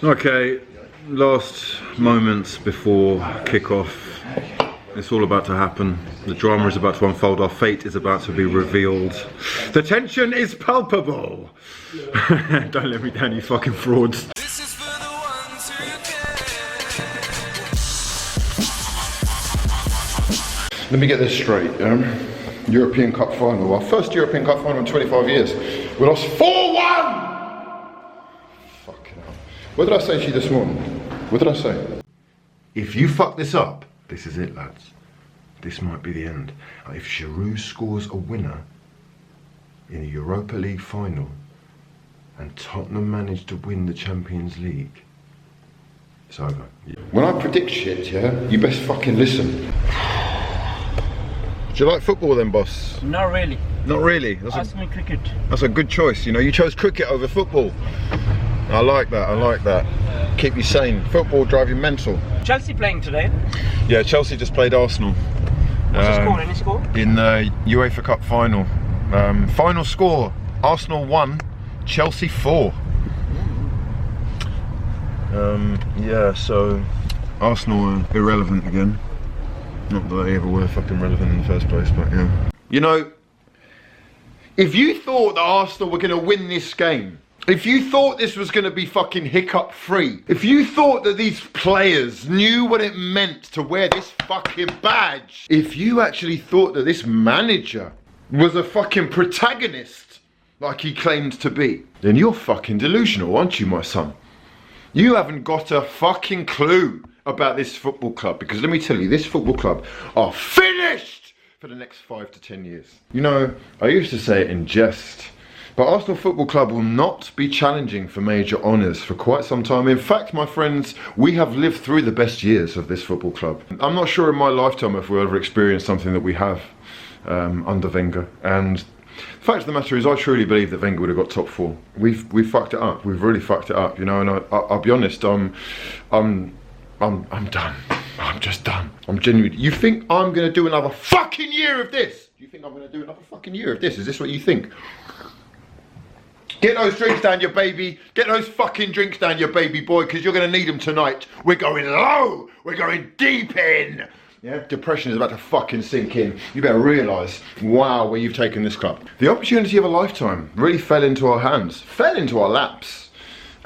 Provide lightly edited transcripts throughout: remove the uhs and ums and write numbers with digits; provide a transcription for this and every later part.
Okay, last moments before kick-off. It's all about to happen. The drama is about to unfold. Our fate is about to be revealed. The tension is palpable. Don't let me down, you fucking frauds. This is for the ones who care. Let me get this straight. European Cup final. Our first European Cup final in 25 years. We lost 4-1! Fucking hell. What did I say to you this morning? What did I say? If you fuck this up, this is it, lads. This might be the end. If Giroud scores a winner in the Europa League final and Tottenham manage to win the Champions League, it's over. Yeah. When I predict shit, yeah, you best fucking listen. Do you like football then, boss? Not really. Not really? Ask me cricket. That's a good choice, you know. You chose cricket over football. I like that, I like that. Keep you sane. Football drive you mental. Chelsea playing today? Yeah, Chelsea just played Arsenal. What's the score? Any score? In the UEFA Cup final. Final score, Arsenal 1, Chelsea 4. Yeah, so Arsenal are irrelevant again. Not that they ever were fucking relevant in the first place, but yeah. You know, if you thought that Arsenal were going to win this game, if you thought this was going to be fucking hiccup free, if you thought that these players knew what it meant to wear this fucking badge, if you actually thought that this manager was a fucking protagonist like he claimed to be, then you're fucking delusional, aren't you, my son? You haven't got a fucking clue about this football club, because let me tell you, this football club are finished for the next 5 to 10 years. You know, I used to say it in jest, but Arsenal Football Club will not be challenging for major honours for quite some time. In fact, my friends, we have lived through the best years of this football club. I'm not sure in my lifetime if we'll ever experience something that we have under Wenger. And the fact of the matter is, I truly believe that Wenger would have got top 4. We've fucked it up. We've really fucked it up, you know. And I'll be honest, I'm done. I'm just done. I'm genuinely. You think I'm gonna do another fucking year of this? Do you think I'm gonna do another fucking year of this? Is this what you think? Get those drinks down your baby. Get those fucking drinks down your baby boy, because you're gonna need them tonight. We're going low. We're going deep in. Yeah, depression is about to fucking sink in. You better realise, wow, where you've taken this club. The opportunity of a lifetime really fell into our hands, fell into our laps,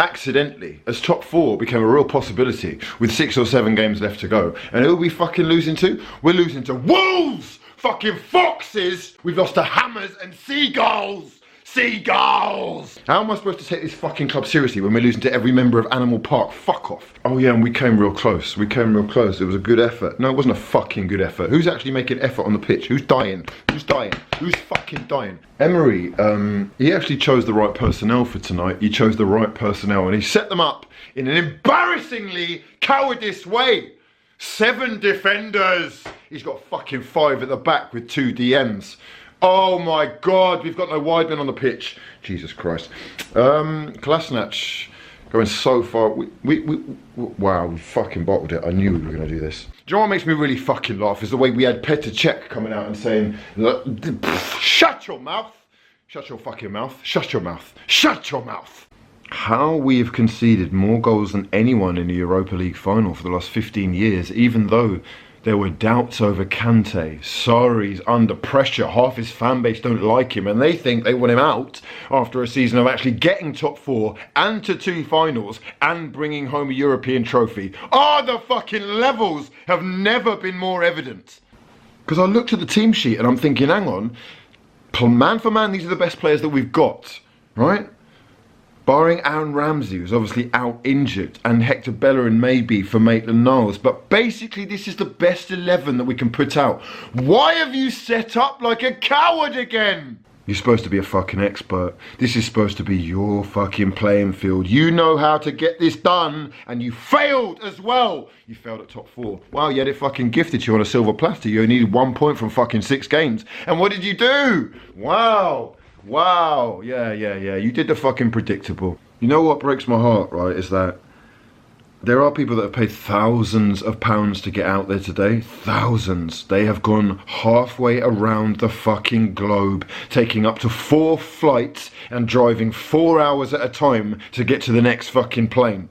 accidentally, as top 4 became a real possibility with 6 or 7 games left to go. And who are we fucking losing to? We're losing to wolves, fucking foxes. We've lost to hammers and seagulls. Seagulls! How am I supposed to take this fucking club seriously when we're losing to every member of Animal Park? Fuck off. Oh yeah, and we came real close. We came real close. It was a good effort. No, it wasn't a fucking good effort. Who's actually making effort on the pitch? Who's dying? Who's dying? Who's fucking dying? Emery, he actually chose the right personnel for tonight. He chose the right personnel and he set them up in an embarrassingly cowardice way. 7 defenders. He's got fucking 5 at the back with 2 DMs. Oh my God, we've got no wide men on the pitch. Jesus Christ. Kolasinac going so far. Wow, we fucking bottled it. I knew we were going to do this. Do you know what makes me really fucking laugh is the way we had Petr Cech coming out and saying, shut your mouth. Shut your fucking mouth. Shut your mouth. Shut your mouth. How we have conceded more goals than anyone in the Europa League final for the last 15 years, even though there were doubts over Kante. Sarri's under pressure. Half his fan base don't like him and they think they want him out after a season of actually getting top 4 and to 2 finals and bringing home a European trophy. The fucking levels have never been more evident. Because I looked at the team sheet and I'm thinking, hang on, man for man, these are the best players that we've got, right? Barring Aaron Ramsey, who's obviously out injured, and Hector Bellerin maybe for Maitland-Niles. But basically, this is the best 11 that we can put out. Why have you set up like a coward again? You're supposed to be a fucking expert. This is supposed to be your fucking playing field. You know how to get this done, and you failed as well. You failed at top 4. Wow, you had it fucking gifted to you on a silver platter. You only needed 1 point from fucking 6 games. And what did you do? Wow. Wow, yeah, you did the fucking predictable. You know what breaks my heart, right, is that There are people that have paid thousands of pounds to get out there today. Thousands. They have gone halfway around the fucking globe, taking up to 4 flights and driving 4 hours at a time to get to the next fucking plane.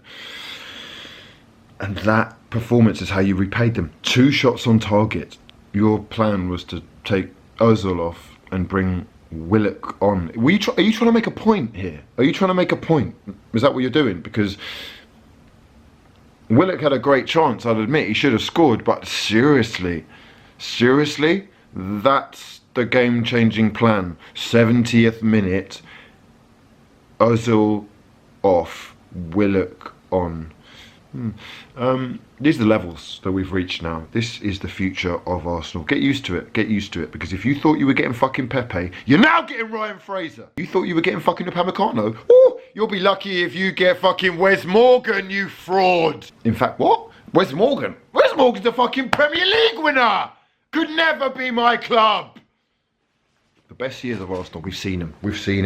And that performance is how you repaid them. 2 shots on target. Your plan was to take Ozil off and bring Willock on. Are you trying to make a point here? Are you trying to make a point? Is that what you're doing? Because Willock had a great chance, I'll admit. He should have scored, but seriously, that's the game-changing plan. 70th minute, Ozil off, Willock on. These are the levels that we've reached now. This is the future of Arsenal. Get used to it, because if you thought you were getting fucking Pepe, you're now getting Ryan Fraser. You thought you were getting fucking Upamecano? Ooh, you'll be lucky if you get fucking Wes Morgan, you fraud. In fact, what? Wes Morgan? Wes Morgan's the fucking Premier League winner. Could never be my club. The best years of Arsenal, we've seen them.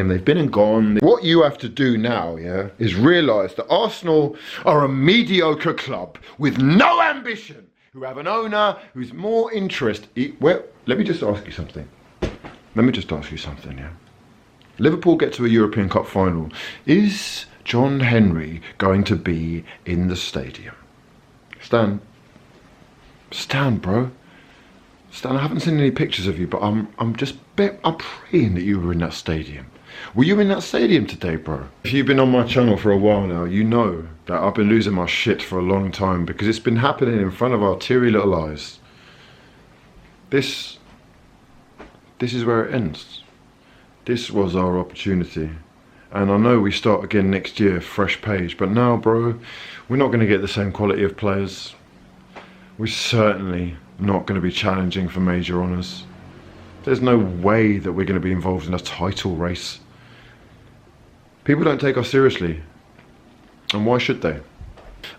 They've been and gone. What you have to do now, yeah, is realise that Arsenal are a mediocre club with no ambition, who have an owner who's more interested. Well, let me just ask you something. Yeah. Liverpool get to a European Cup final. Is John Henry going to be in the stadium? Stan, bro. Stan, I haven't seen any pictures of you, but I'm praying that you were in that stadium. Were you in that stadium today, bro? If you've been on my channel for a while now, you know that I've been losing my shit for a long time because it's been happening in front of our teary little eyes. This is where it ends. This was our opportunity. And I know we start again next year, fresh page, but now, bro, we're not going to get the same quality of players. We're certainly not going to be challenging for major honours. There's no way that we're going to be involved in a title race. People don't take us seriously. And why should they?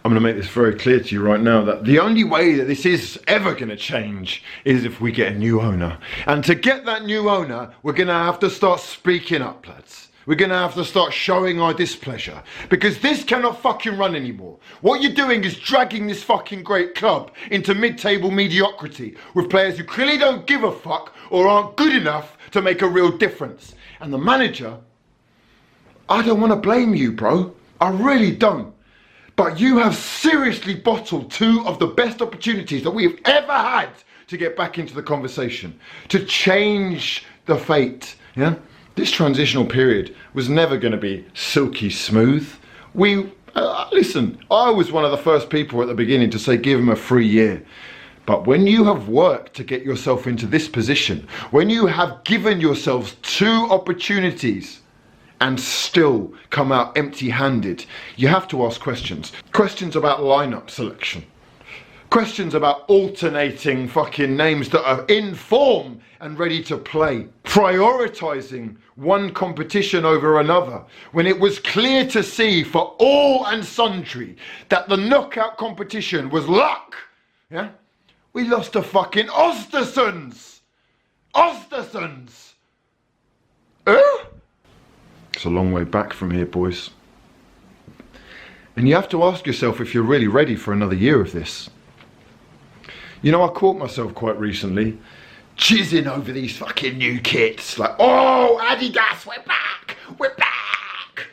I'm going to make this very clear to you right now that the only way that this is ever going to change is if we get a new owner. And to get that new owner, we're going to have to start speaking up, lads. We're going to have to start showing our displeasure. Because this cannot fucking run anymore. What you're doing is dragging this fucking great club into mid-table mediocrity with players who clearly don't give a fuck or aren't good enough to make a real difference. And the manager, I don't want to blame you, bro. I really don't. But you have seriously bottled 2 of the best opportunities that we have ever had to get back into the conversation. To change the fate, yeah? This transitional period was never going to be silky smooth. Listen, I was one of the first people at the beginning to say give him a free year. But when you have worked to get yourself into this position, when you have given yourselves 2 opportunities and still come out empty-handed, you have to ask questions. Questions about lineup selection. Questions about alternating fucking names that are in form and ready to play. Prioritising one competition over another when it was clear to see for all and sundry that the knockout competition was luck. Yeah? We lost to fucking Ostersunds. It's a long way back from here, boys. And you have to ask yourself if you're really ready for another year of this. You know, I caught myself quite recently jizzing over these fucking new kits. Like, oh, Adidas, we're back! We're back!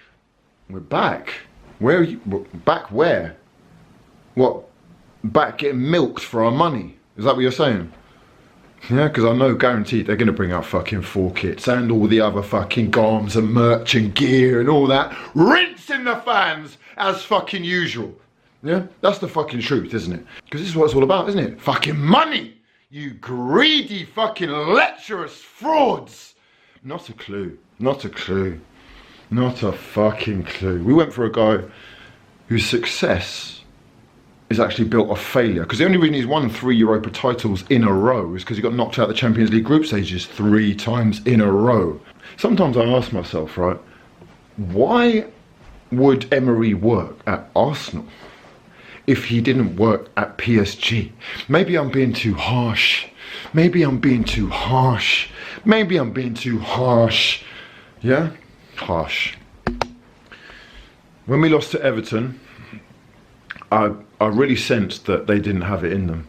We're back? Where are you? Back where? What? Back getting milked for our money? Is that what you're saying? Yeah, because I know guaranteed they're going to bring out fucking 4 kits and all the other fucking garms and merch and gear and all that. Rinsing the fans as fucking usual. Yeah, that's the fucking truth, isn't it? Because this is what it's all about, isn't it? Fucking money! You greedy fucking lecherous frauds! Not a clue. Not a clue. Not a fucking clue. We went for a guy whose success is actually built off failure. Because the only reason he's won 3 Europa titles in a row is because he got knocked out of the Champions League group stages 3 times in a row. Sometimes I ask myself, right, why would Emery work at Arsenal if he didn't work at PSG? Maybe I'm being too harsh. Maybe I'm being too harsh. Yeah? Harsh. When we lost to Everton, I really sensed that they didn't have it in them.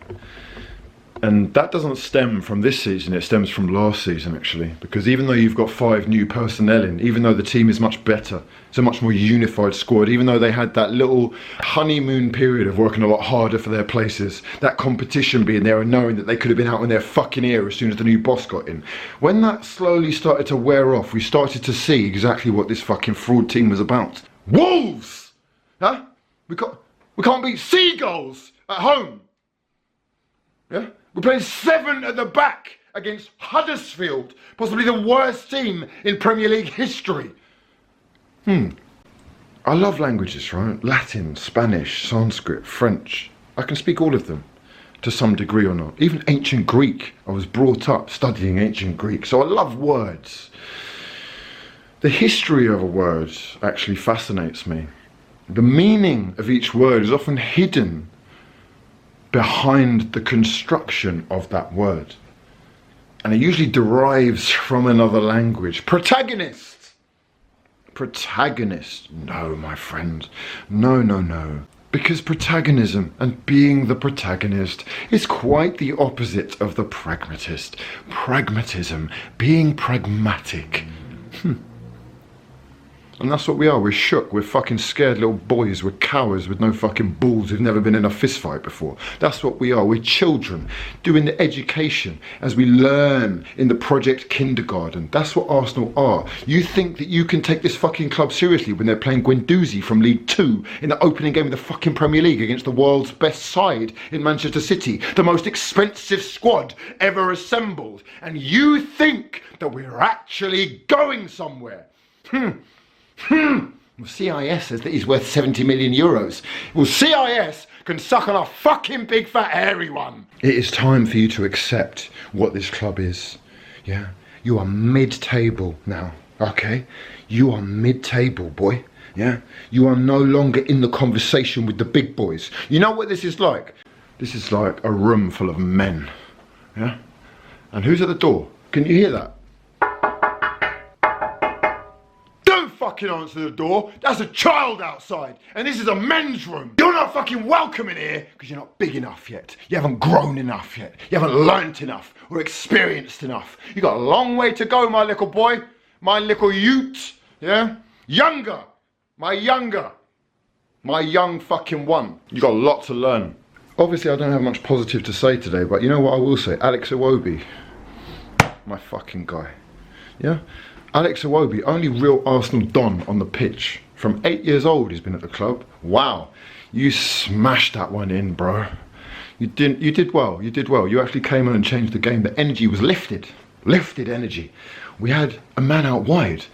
And that doesn't stem from this season, it stems from last season actually. Because even though you've got 5 new personnel in, even though the team is much better, it's a much more unified squad, even though they had that little honeymoon period of working a lot harder for their places, that competition being there and knowing that they could have been out in their fucking ear as soon as the new boss got in. When that slowly started to wear off, we started to see exactly what this fucking fraud team was about. Wolves! Huh? We can't beat seagulls at home. Yeah? We're playing 7 at the back against Huddersfield, possibly the worst team in Premier League history. I love languages, right? Latin, Spanish, Sanskrit, French. I can speak all of them to some degree or not. Even ancient Greek. I was brought up studying ancient Greek, so I love words. The history of a word actually fascinates me. The meaning of each word is often hidden behind the construction of that word. And it usually derives from another language. Protagonist! Protagonist. No, my friend. No, no, no. Because protagonism and being the protagonist is quite the opposite of the pragmatist. Pragmatism, being pragmatic. And that's what we are. We're shook. We're fucking scared little boys. We're cowards with no fucking balls who've never been in a fist fight before. That's what we are. We're children doing the education as we learn in the project kindergarten. That's what Arsenal are. You think that you can take this fucking club seriously when they're playing Guendouzi from League 2 in the opening game of the fucking Premier League against the world's best side in Manchester City, the most expensive squad ever assembled, and you think that we're actually going somewhere? Well, CIS says that he's worth 70 million euros. Well, CIS can suck on a fucking big fat hairy one. It is time for you to accept what this club is. Yeah? You are mid-table now, okay? You are mid-table, boy. Yeah? You are no longer in the conversation with the big boys. You know what this is like? This is like a room full of men. Yeah? And who's at the door? Can you hear that? Fucking answer the door. That's a child outside, and this is a men's room. You're not fucking welcome in here because you're not big enough yet. You haven't grown enough yet. You haven't learnt enough or experienced enough. You got a long way to go, my little boy, my little ute. Yeah, younger, my young fucking one. You got a lot to learn. Obviously, I don't have much positive to say today, but you know what I will say? Alex Iwobi, my fucking guy. Yeah. Alex Iwobi, only real Arsenal don on the pitch. From 8 years old he's been at the club. Wow, you smashed that one in, bro. You did well. You actually came in and changed the game. The energy was lifted energy. We had a man out wide,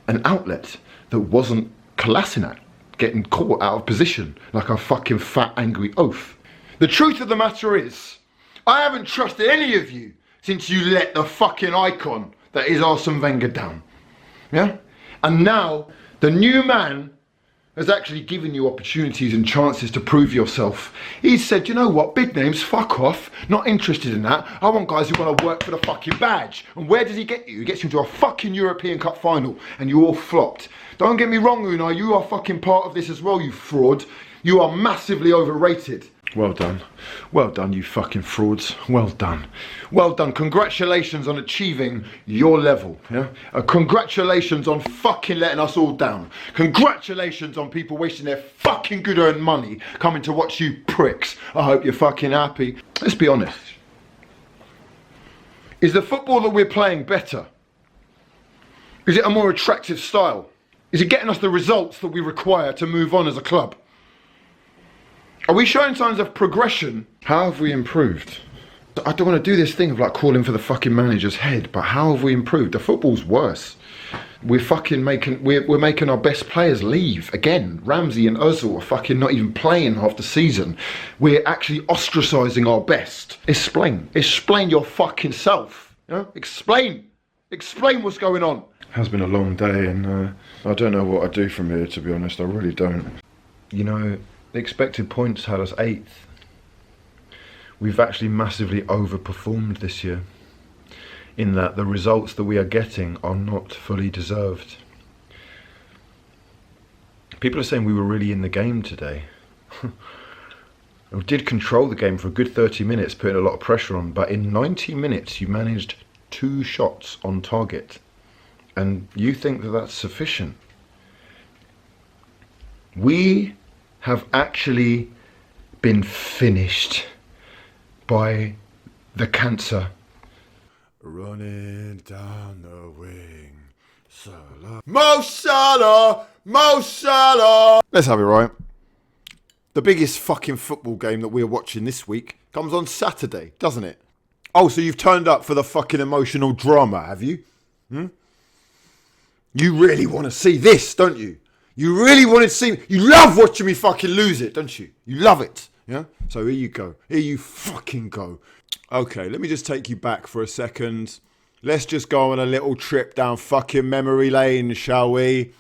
an outlet that wasn't Kolasinac, getting caught out of position like a fucking fat angry oaf. The truth of the matter is, I haven't trusted any of you since you let the fucking icon that is Arsene Wenger down. Yeah? And now the new man has actually given you opportunities and chances to prove yourself. He's said, you know what, big names, fuck off, not interested in that. I want guys who want to work for the fucking badge. And where does he get you? He gets you into a fucking European Cup final and you all flopped. Don't get me wrong, Unai, you are fucking part of this as well, you fraud. You are massively overrated. Well done, you fucking frauds. Well done. Congratulations on achieving your level. Yeah. Congratulations on fucking letting us all down. Congratulations on people wasting their fucking good-earned money coming to watch you pricks. I hope you're fucking happy. Let's be honest. Is the football that we're playing better? Is it a more attractive style? Is it getting us the results that we require to move on as a club? Are we showing signs of progression? How have we improved? I don't want to do this thing of like calling for the fucking manager's head, but how have we improved? The football's worse. We're making our best players leave again. Ramsey and Ozil are fucking not even playing half the season. We're actually ostracising our best. Explain your fucking self. You know? Explain what's going on. It has been a long day, and I don't know what I do from here, to be honest. I really don't. You know, the expected points had us 8th. We've actually massively overperformed this year, in that the results that we are getting are not fully deserved. People are saying we were really in the game today. and did control the game for a good 30 minutes, putting a lot of pressure on. But in 90 minutes, you managed 2 shots on target. And you think that that's sufficient? We have actually been finished by the cancer. Running down the wing. Salah. Mo Salah! Mo Salah! Let's have it right. The biggest fucking football game that we're watching this week comes on Saturday, doesn't it? Oh, so you've turned up for the fucking emotional drama, have you? You really want to see this, don't you? You really want to see... You love watching me fucking lose it, don't you? You love it, yeah? So here you go. Here you fucking go. Okay, let me just take you back for a second. Let's just go on a little trip down fucking memory lane, shall we?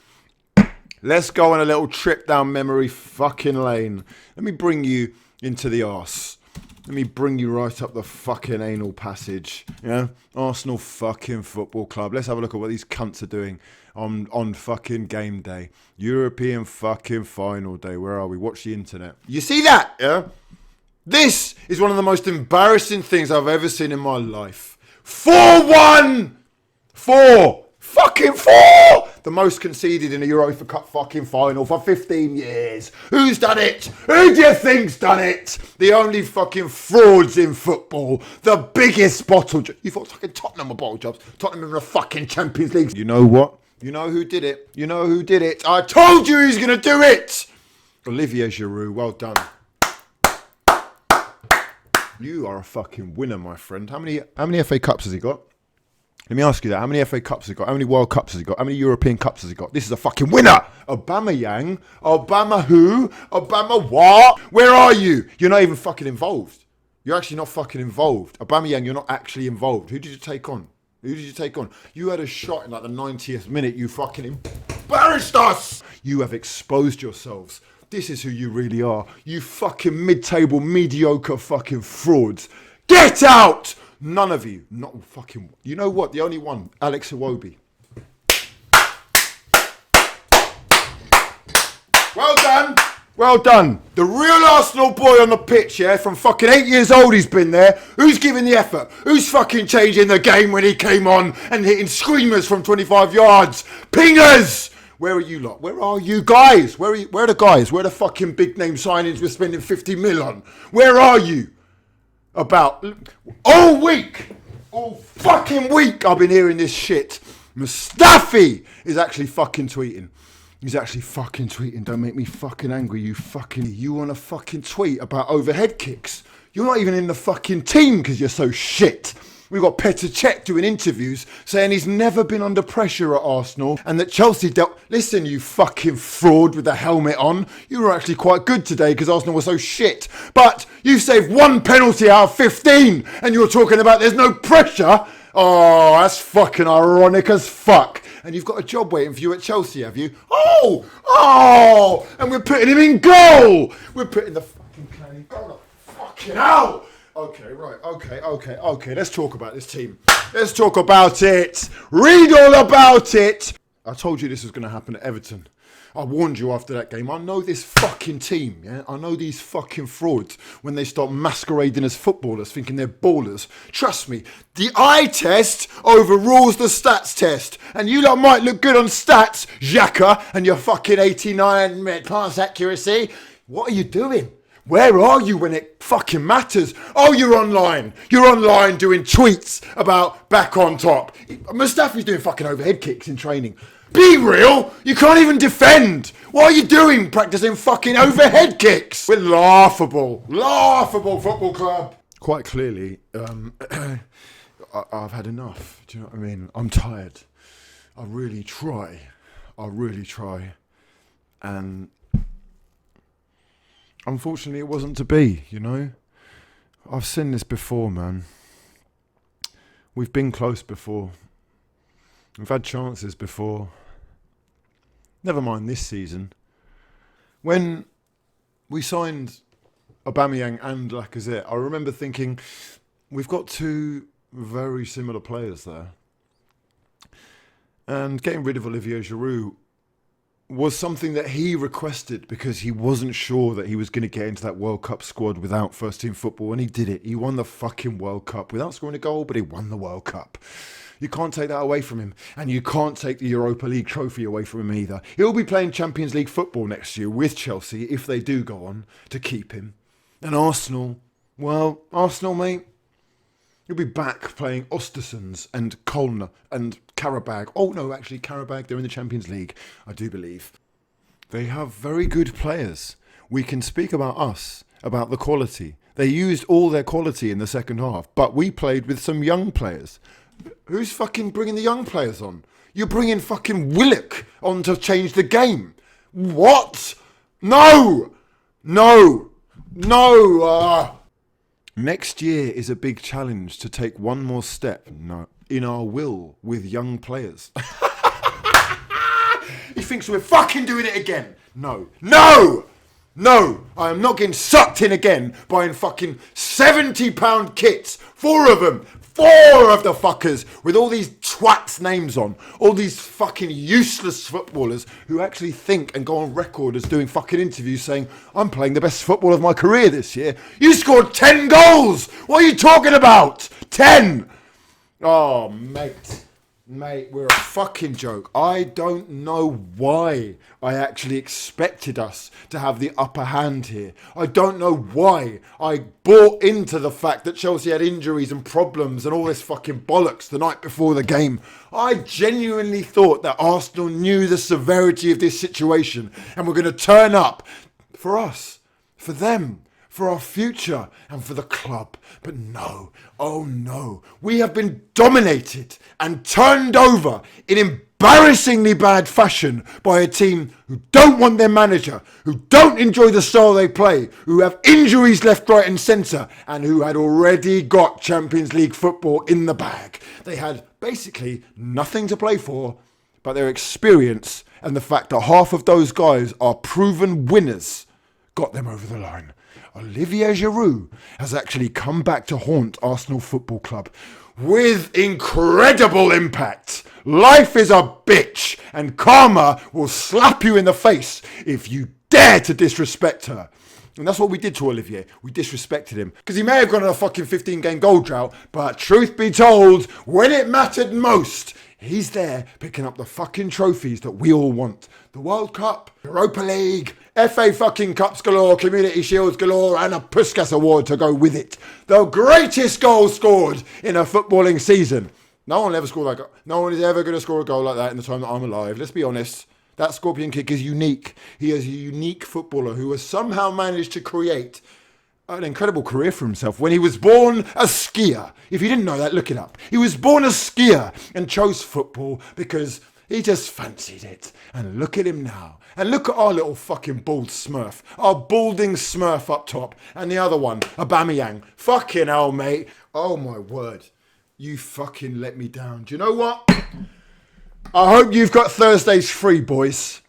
Let's go on a little trip down memory fucking lane. Let me bring you into the arse. Let me bring you right up the fucking anal passage. Yeah? Arsenal fucking Football Club. Let's have a look at what these cunts are doing on fucking game day. European fucking final day. Where are we? Watch the internet. You see that? Yeah? This is one of the most embarrassing things I've ever seen in my life. 4-1! 4! Fucking 4! The most conceded in a Europa Cup fucking final for 15 years. Who's done it? Who do you think's done it? The only fucking frauds in football. The biggest bottle You thought fucking Tottenham were bottle jobs? Tottenham in the fucking Champions League. You know what? You know who did it? You know who did it? I told you he's going to do it! Olivier Giroud, well done. You are a fucking winner, my friend. How many FA Cups has he got? Let me ask you that. How many FA Cups has he got? How many World Cups has he got? How many European Cups has he got? This is a fucking winner! Aubameyang? Obama who? Obama what? Where are you? You're not even fucking involved. You're actually not fucking involved. Aubameyang, you're not actually involved. Who did you take on? Who did you take on? You had a shot in like the 90th minute. You fucking embarrassed us! You have exposed yourselves. This is who you really are. You fucking mid-table, mediocre fucking frauds. Get out! None of you. Not fucking... You know what? The only one. Alex Iwobi. Well done. Well done. The real Arsenal boy on the pitch, yeah? From fucking 8 years old he's been there. Who's giving the effort? Who's fucking changing the game when he came on and hitting screamers from 25 yards? Pingers! Where are you lot? Where are you guys? Where are the guys? Where are the fucking big name signings we're spending 50 mil on? Where are you? About all week, all fucking week I've been hearing this shit. Mustafi is actually fucking tweeting. He's actually fucking tweeting. Don't make me fucking angry, you want to fucking tweet about overhead kicks. You're not even in the fucking team because you're so shit. We've got Petr Cech doing interviews saying he's never been under pressure at Arsenal and that Chelsea dealt... Listen, you fucking fraud with the helmet on. You were actually quite good today because Arsenal was so shit. But you saved 1 penalty out of 15 and you're talking about there's no pressure? Oh, that's fucking ironic as fuck. And you've got a job waiting for you at Chelsea, have you? Oh! And we're putting him in goal! We're putting the fucking can in goal. Fucking hell! Okay, right, okay. Let's talk about this team. Let's talk about it. Read all about it. I told you this was going to happen at Everton. I warned you after that game. I know this fucking team, yeah? I know these fucking frauds when they start masquerading as footballers, thinking they're ballers. Trust me, the eye test overrules the stats test. And you lot might look good on stats, Xhaka, and your fucking 89 pass accuracy. What are you doing? Where are you when it fucking matters? Oh, you're online. You're online doing tweets about back on top. Mustafi's doing fucking overhead kicks in training. Be real. You can't even defend. What are you doing practicing fucking overhead kicks? We're laughable. Laughable football club. Quite clearly, I've had enough. Do you know what I mean? I'm tired. I really try. And... unfortunately, it wasn't to be, you know? I've seen this before, man. We've been close before. We've had chances before. Never mind this season. When we signed Aubameyang and Lacazette, I remember thinking, we've got 2 very similar players there. And getting rid of Olivier Giroud was something that he requested because he wasn't sure that he was going to get into that World Cup squad without first team football, and he did it. He won the fucking World Cup without scoring a goal, but he won the World Cup. You can't take that away from him, and you can't take the Europa League trophy away from him either. He'll be playing Champions League football next year with Chelsea if they do go on to keep him. And Arsenal, well, Arsenal, mate, you'll be back playing Östersunds and Köln and Karabag. Oh, no, actually, Karabag, they're in the Champions League, I do believe. They have very good players. We can speak about us, about the quality. They used all their quality in the second half, but we played with some young players. Who's fucking bringing the young players on? You're bringing fucking Willock on to change the game. What? No! No! No! Next year is a big challenge to take one more step in our will with young players. He thinks we're fucking doing it again. No. No! No! I am not getting sucked in again buying fucking £70 kits. 4 of them. 4 of the fuckers with all these twats names on. All these fucking useless footballers who actually think and go on record as doing fucking interviews saying, I'm playing the best football of my career this year. You scored 10 goals! What are you talking about? 10! Oh, mate. Mate, we're a fucking joke. I don't know why I actually expected us to have the upper hand here. I don't know why I bought into the fact that Chelsea had injuries and problems and all this fucking bollocks the night before the game. I genuinely thought that Arsenal knew the severity of this situation and were going to turn up for us, for them, for our future and for the club. But no, oh no, we have been dominated and turned over in embarrassingly bad fashion by a team who don't want their manager, who don't enjoy the style they play, who have injuries left, right and centre, and who had already got Champions League football in the bag. They had basically nothing to play for but their experience and the fact that half of those guys are proven winners got them over the line. Olivier Giroud has actually come back to haunt Arsenal Football Club with incredible impact. Life is a bitch and karma will slap you in the face if you dare to disrespect her. And that's what we did to Olivier. We disrespected him. Because he may have gone on a fucking 15-game goal drought, but truth be told, when it mattered most, he's there picking up the fucking trophies that we all want. The World Cup, Europa League, FA fucking Cups galore, Community Shields galore, and a Puskas Award to go with it. The greatest goal scored in a footballing season. No one will ever score that goal. No one is ever going to score a goal like that in the time that I'm alive. Let's be honest. That scorpion kick is unique. He is a unique footballer who has somehow managed to create an incredible career for himself. When he was born a skier, if you didn't know that, look it up. He was born a skier and chose football because he just fancied it. And look at him now. And look at our little fucking bald smurf. Our balding smurf up top. And the other one, Aubameyang. Fucking hell, mate. Oh my word. You fucking let me down. Do you know what? I hope you've got Thursdays free, boys.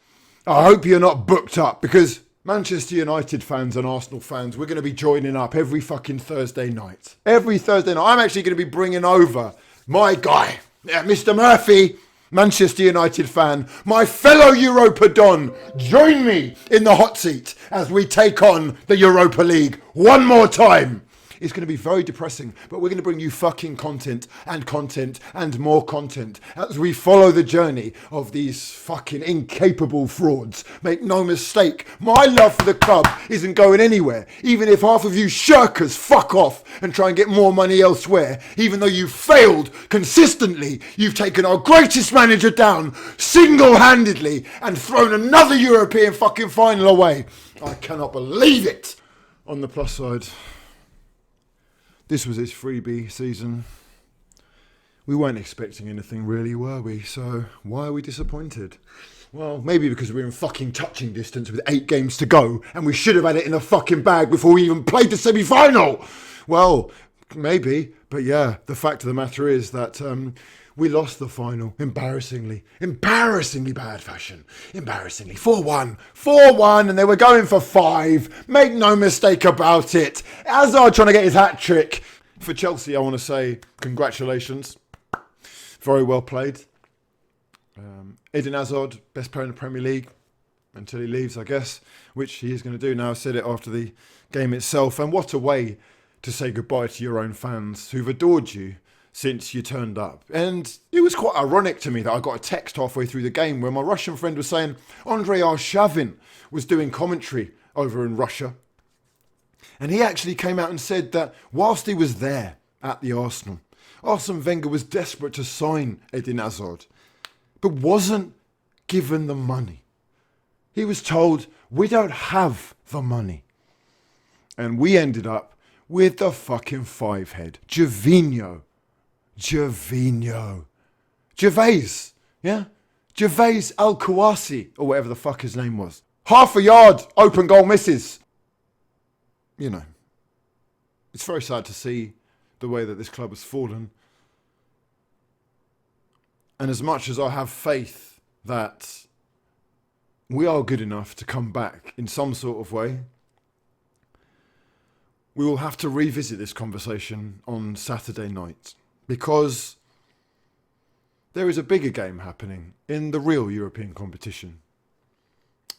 I hope you're not booked up because Manchester United fans and Arsenal fans, we're going to be joining up every fucking Thursday night. Every Thursday night. I'm actually going to be bringing over my guy, Mr. Murphy, Manchester United fan, my fellow Europa Don. Join me in the hot seat as we take on the Europa League one more time. It's going to be very depressing, but we're going to bring you fucking content and more content as we follow the journey of these fucking incapable frauds. Make no mistake, my love for the club isn't going anywhere. Even if half of you shirkers fuck off and try and get more money elsewhere, even though you failed consistently, you've taken our greatest manager down single-handedly and thrown another European fucking final away. I cannot believe it. On the plus side, this was his freebie season. We weren't expecting anything really, were we? So why are we disappointed? Well, maybe because we're in fucking touching distance with 8 games to go and we should have had it in a fucking bag before we even played the semi-final. Well, maybe. But yeah, the fact of the matter is that we lost the final, embarrassingly bad fashion, embarrassingly, 4-1, and they were going for 5, make no mistake about it, Hazard trying to get his hat-trick. For Chelsea, I want to say congratulations, very well played. Eden Hazard, best player in the Premier League, until he leaves, I guess, which he is going to do now. I said it after the game itself. And what a way to say goodbye to your own fans who've adored you since you turned up. And it was quite ironic to me that I got a text halfway through the game where my Russian friend was saying Andrei Arshavin was doing commentary over in Russia. And he actually came out and said that whilst he was there at the Arsenal, Arsene Wenger was desperate to sign Eden Hazard, but wasn't given the money. He was told, we don't have the money. And we ended up with the fucking five-head. Gervinho. Gervais. Yeah? Gervais Al-Kouassi, or whatever the fuck his name was. Half a yard, open goal misses. You know, it's very sad to see the way that this club has fallen. And as much as I have faith that we are good enough to come back in some sort of way, we will have to revisit this conversation on Saturday night, because there is a bigger game happening in the real European competition.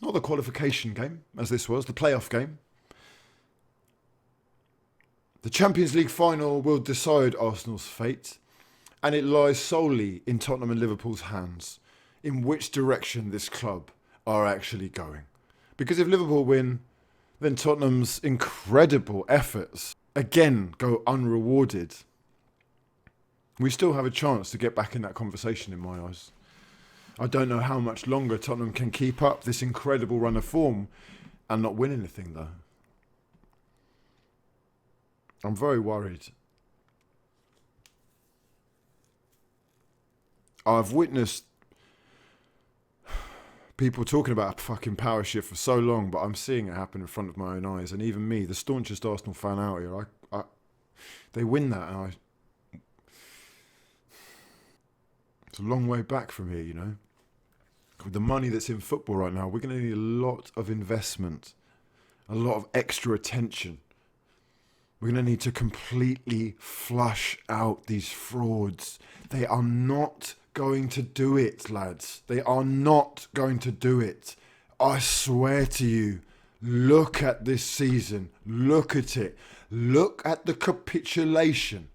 Not the qualification game, as this was, the playoff game. The Champions League final will decide Arsenal's fate, and it lies solely in Tottenham and Liverpool's hands in which direction this club are actually going. Because if Liverpool win, then Tottenham's incredible efforts again go unrewarded. We still have a chance to get back in that conversation in my eyes. I don't know how much longer Tottenham can keep up this incredible run of form and not win anything though. I'm very worried. I've witnessed people talking about a fucking power shift for so long, but I'm seeing it happen in front of my own eyes. And even me, the staunchest Arsenal fan out here, they win that. And it's a long way back from here, you know. With the money that's in football right now, we're going to need a lot of investment, a lot of extra attention. We're going to need to completely flush out these frauds. They are not going to do it, lads. They are not going to do it. I swear to you, look at this season. Look at it. Look at the capitulation.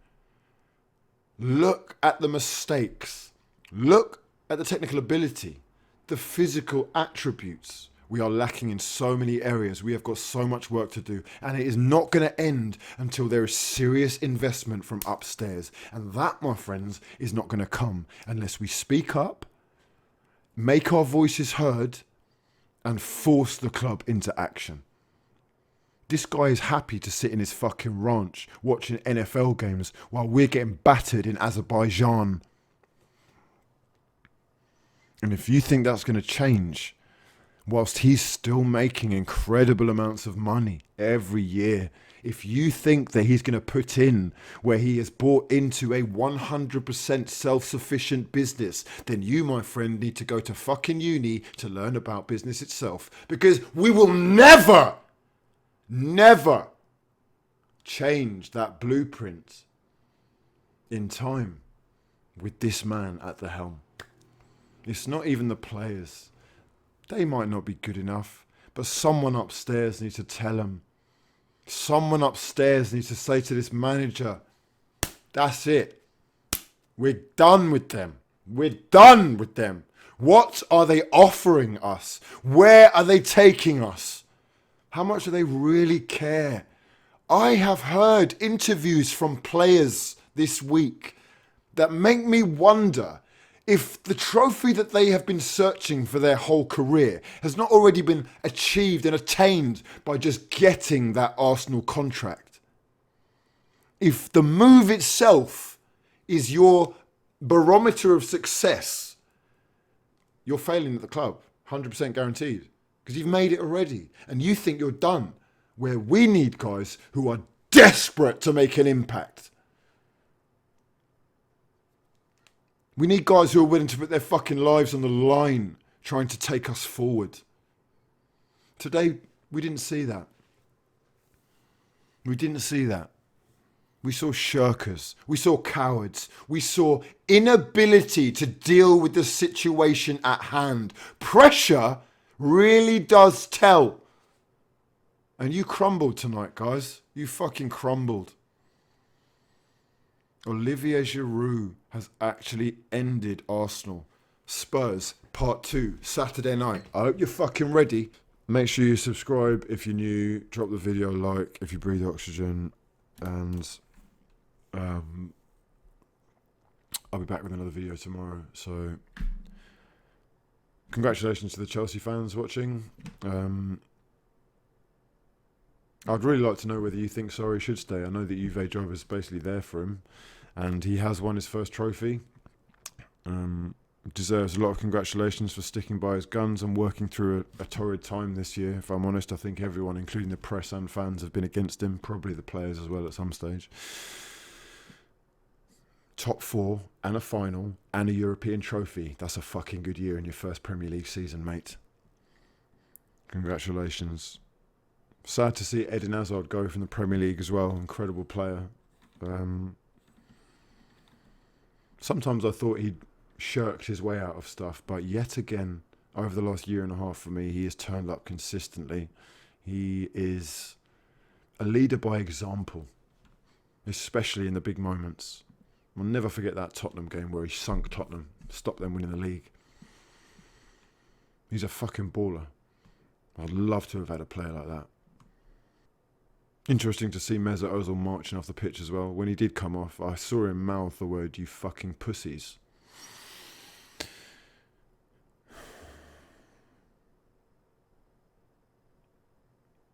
Look at the mistakes. Look at the technical ability, the physical attributes. We are lacking in so many areas. We have got so much work to do. And it is not going to end until there is serious investment from upstairs. And that, my friends, is not going to come unless we speak up, make our voices heard, and force the club into action. This guy is happy to sit in his fucking ranch watching NFL games while we're getting battered in Azerbaijan. And if you think that's going to change, whilst he's still making incredible amounts of money every year, if you think that he's going to put in where he has bought into a 100% self-sufficient business, then you, my friend, need to go to fucking uni to learn about business itself. Because we will never change that blueprint in time with this man at the helm. It's not even the players. They might not be good enough, but someone upstairs needs to tell them. Someone upstairs needs to say to this manager, that's it. We're done with them. We're done with them. What are they offering us? Where are they taking us? How much do they really care? I have heard interviews from players this week that make me wonder if the trophy that they have been searching for their whole career has not already been achieved and attained by just getting that Arsenal contract. If the move itself is your barometer of success, you're failing at the club, 100% guaranteed, because you've made it already and you think you're done, where we need guys who are desperate to make an impact. We need guys who are willing to put their fucking lives on the line trying to take us forward. Today, we didn't see that. We didn't see that. We saw shirkers. We saw cowards. We saw inability to deal with the situation at hand. Pressure really does tell. And you crumbled tonight, guys. You fucking crumbled. Olivier Giroud has actually ended Arsenal. Spurs, part 2, Saturday night. I hope you're fucking ready. Make sure you subscribe if you're new. Drop the video a like if you breathe oxygen. And I'll be back with another video tomorrow. So, congratulations to the Chelsea fans watching. I'd really like to know whether you think Sarri should stay. I know that Uwe Job is basically there for him, and he has won his first trophy. Deserves a lot of congratulations for sticking by his guns and working through a torrid time this year. If I'm honest, I think everyone, including the press and fans, have been against him. Probably the players as well at some stage. Top 4 and a final and a European trophy. That's a fucking good year in your first Premier League season, mate. Congratulations. Sad to see Eden Hazard go from the Premier League as well. Incredible player. Sometimes I thought he'd shirked his way out of stuff, but yet again, over the last year and a half for me, he has turned up consistently. He is a leader by example, especially in the big moments. I'll never forget that Tottenham game where he sunk Tottenham, stopped them winning the league. He's a fucking baller. I'd love to have had a player like that. Interesting to see Mesut Ozil marching off the pitch as well. When he did come off, I saw him mouth the word, "You fucking pussies."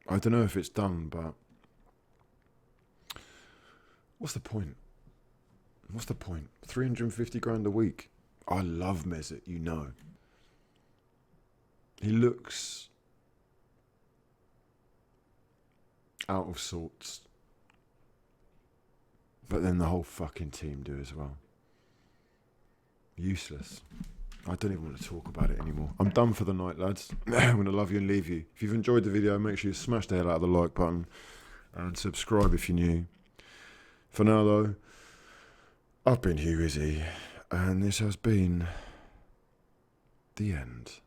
I don't know if it's done, but what's the point? What's the point? 350 grand a week. I love Mesut, you know. He looks out of sorts. But then the whole fucking team do as well. Useless. I don't even want to talk about it anymore. I'm done for the night, lads. I'm going to love you and leave you. If you've enjoyed the video, make sure you smash the hell out of the like button and subscribe if you're new. For now, though, I've been hughwizzy, and this has been the end.